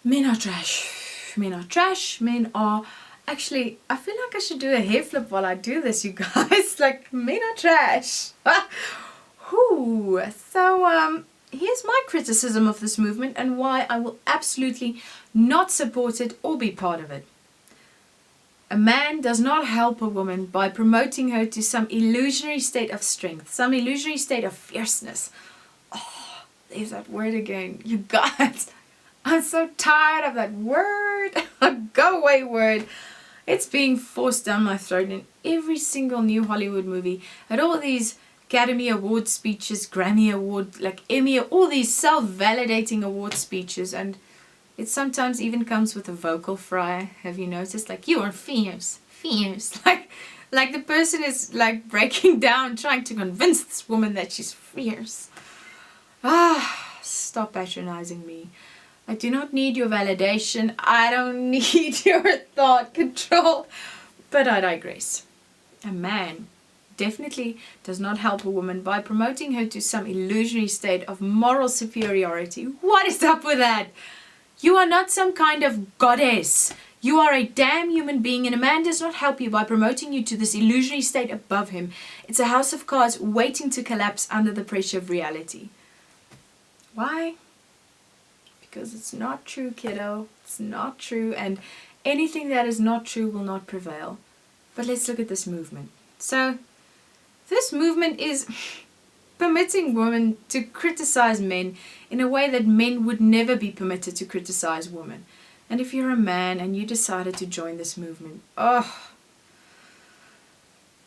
Men are trash. Men are trash. Men are... Actually, I feel like I should do a hair flip while I do this, you guys. Like, men are trash. Whew. So, here's my criticism of this movement and why I will absolutely not support it or be part of it. A man does not help a woman by promoting her to some illusionary state of strength, some illusionary state of fierceness. Oh, there's that word again. You guys, I'm so tired of that word. Go away word. It's being forced down my throat in every single new Hollywood movie. At all these Academy Award speeches, Grammy Award, like Emmy, all these self-validating award speeches, and it sometimes even comes with a vocal fry. Have you noticed? Like, you are fierce, fierce. Like the person is like breaking down, trying to convince this woman that she's fierce. Stop patronizing me. I do not need your validation. I don't need your thought control. But I digress. A man definitely does not help a woman by promoting her to some illusionary state of moral superiority. What is up with that? You are not some kind of goddess. You are a damn human being, and a man does not help you by promoting you to this illusionary state above him. It's a house of cards waiting to collapse under the pressure of reality. Why? Because it's not true, kiddo. It's not true, and anything that is not true will not prevail. But let's look at this movement. So, this movement is permitting women to criticize men in a way that men would never be permitted to criticize women. And if you're a man and you decided to join this movement,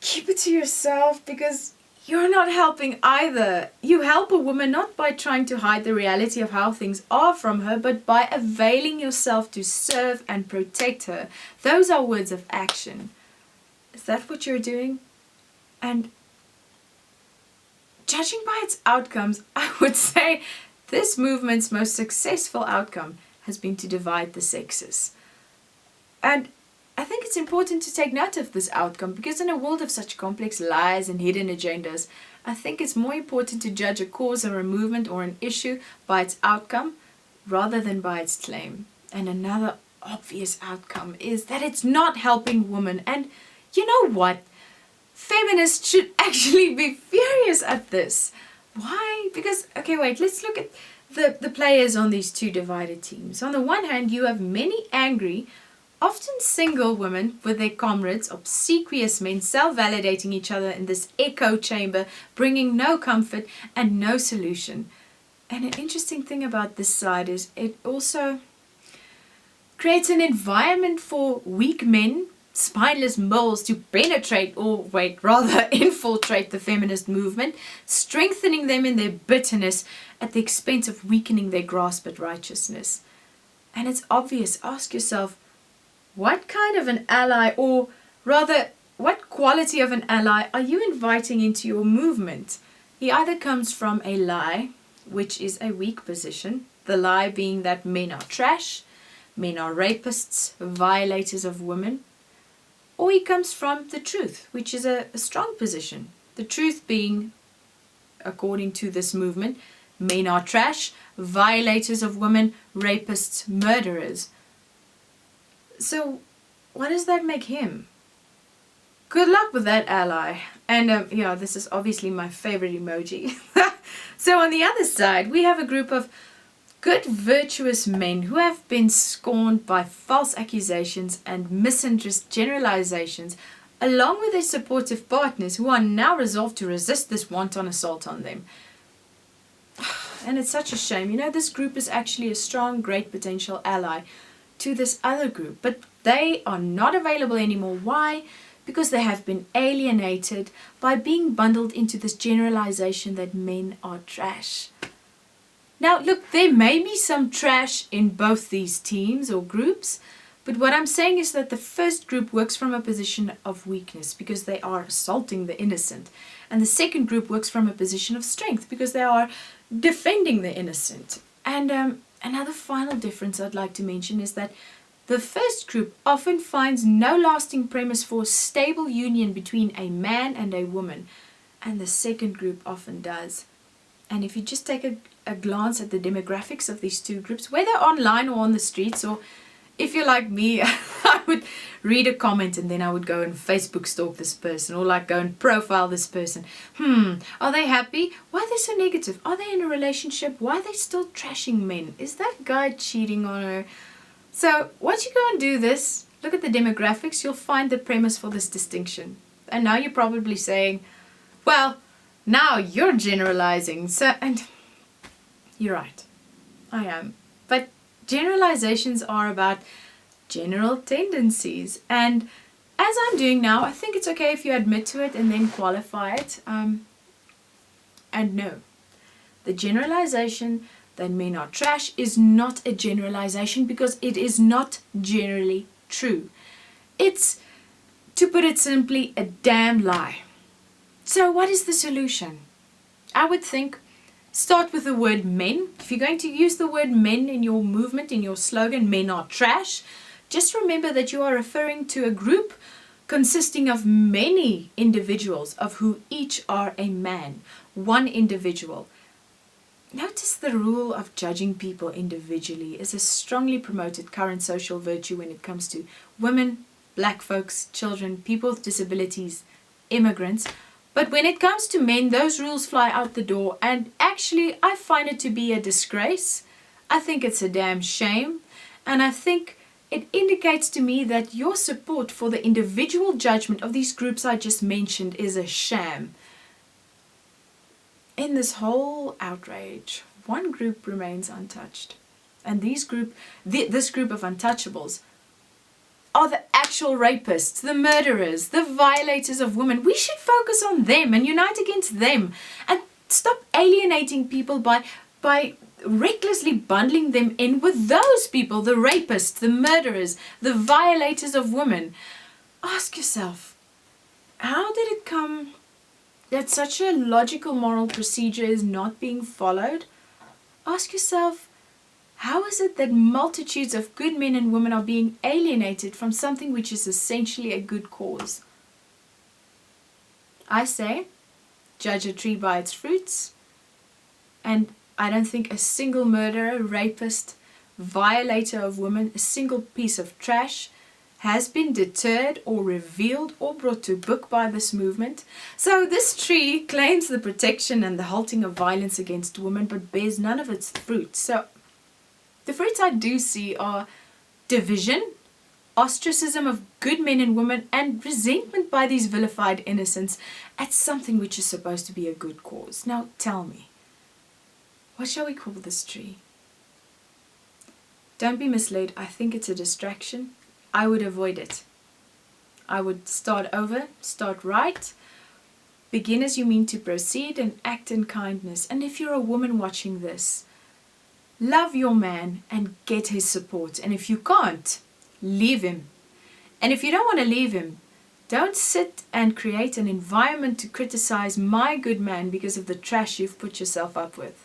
keep it to yourself, because you're not helping either. You help a woman not by trying to hide the reality of how things are from her, but by availing yourself to serve and protect her. Those are words of action. Is that what you're doing? And judging by its outcomes, I would say this movement's most successful outcome has been to divide the sexes. And I think it's important to take note of this outcome, because in a world of such complex lies and hidden agendas, I think it's more important to judge a cause or a movement or an issue by its outcome rather than by its claim. And another obvious outcome is that it's not helping women. And you know what? Feminists should actually be furious at this. Why? Because, okay, wait, let's look at the players on these two divided teams. On the one hand, you have many angry, often single women with their comrades, obsequious men, self-validating each other in this echo chamber, bringing no comfort and no solution. And an interesting thing about this side is it also creates an environment for weak men, spineless moles, to penetrate, or wait, rather infiltrate the feminist movement, strengthening them in their bitterness at the expense of weakening their grasp at righteousness. And it's obvious. Ask yourself, what kind of an ally, or rather, what quality of an ally are you inviting into your movement? He either comes from a lie, which is a weak position, the lie being that men are trash, men are rapists, violators of women, or he comes from the truth, which is a strong position. The truth being, according to this movement, men are trash, violators of women, rapists, murderers. So, what does that make him? Good luck with that, ally. And this is obviously my favorite emoji. So on the other side, we have a group of good, virtuous men who have been scorned by false accusations and misunderstood generalizations, along with their supportive partners who are now resolved to resist this wanton assault on them. And it's such a shame. You know, this group is actually a strong, great potential ally to this other group, but they are not available anymore. Why? Because they have been alienated by being bundled into this generalization that men are trash. Now, look, there may be some trash in both these teams or groups, but what I'm saying is that the first group works from a position of weakness because they are assaulting the innocent, and the second group works from a position of strength because they are defending the innocent. And another final difference I'd like to mention is that the first group often finds no lasting premise for a stable union between a man and a woman, and the second group often does. And if you just take a glance at the demographics of these two groups, whether online or on the streets, or if you're like me, I would read a comment and then I would go and Facebook stalk this person, or like go and profile this person. Are they happy? Why are they so negative? Are they in a relationship? Why are they still trashing men? Is that guy cheating on her? So once you go and do this, look at the demographics, you'll find the premise for this distinction. And now you're probably saying, well, now you're generalizing. So, and you're right, I am. But generalizations are about general tendencies. And as I'm doing now, I think it's okay if you admit to it and then qualify it. And no, the generalization that men are trash is not a generalization, because it is not generally true. It's, to put it simply, a damn lie. So what is the solution? I would think start with the word men. If you're going to use the word men in your movement, in your slogan, men are trash, just remember that you are referring to a group consisting of many individuals, of who each are a man, one individual. Notice the rule of judging people individually is a strongly promoted current social virtue when it comes to women, black folks, children, people with disabilities, immigrants. But when it comes to men, those rules fly out the door, and actually I find it to be a disgrace. I think it's a damn shame, and I think it indicates to me that your support for the individual judgment of these groups I just mentioned is a sham. In this whole outrage, one group remains untouched. And this group of untouchables are the actual rapists, the murderers, the violators of women. We should focus on them and unite against them, and stop alienating people by recklessly bundling them in with those people, the rapists, the murderers, the violators of women. Ask yourself, how did it come that such a logical moral procedure is not being followed? Ask yourself, how is it that multitudes of good men and women are being alienated from something which is essentially a good cause? I say, judge a tree by its fruits, and I don't think a single murderer, rapist, violator of women, a single piece of trash has been deterred or revealed or brought to book by this movement. So this tree claims the protection and the halting of violence against women, but bears none of its fruits. So the fruits I do see are division, ostracism of good men and women, and resentment by these vilified innocents at something which is supposed to be a good cause. Now tell me, what shall we call this tree? Don't be misled. I think it's a distraction. I would avoid it. I would start over, start right, begin as you mean to proceed, and act in kindness. And if you're a woman watching this, love your man and get his support. And if you can't, leave him. And if you don't want to leave him, don't sit and create an environment to criticize my good man because of the trash you've put yourself up with.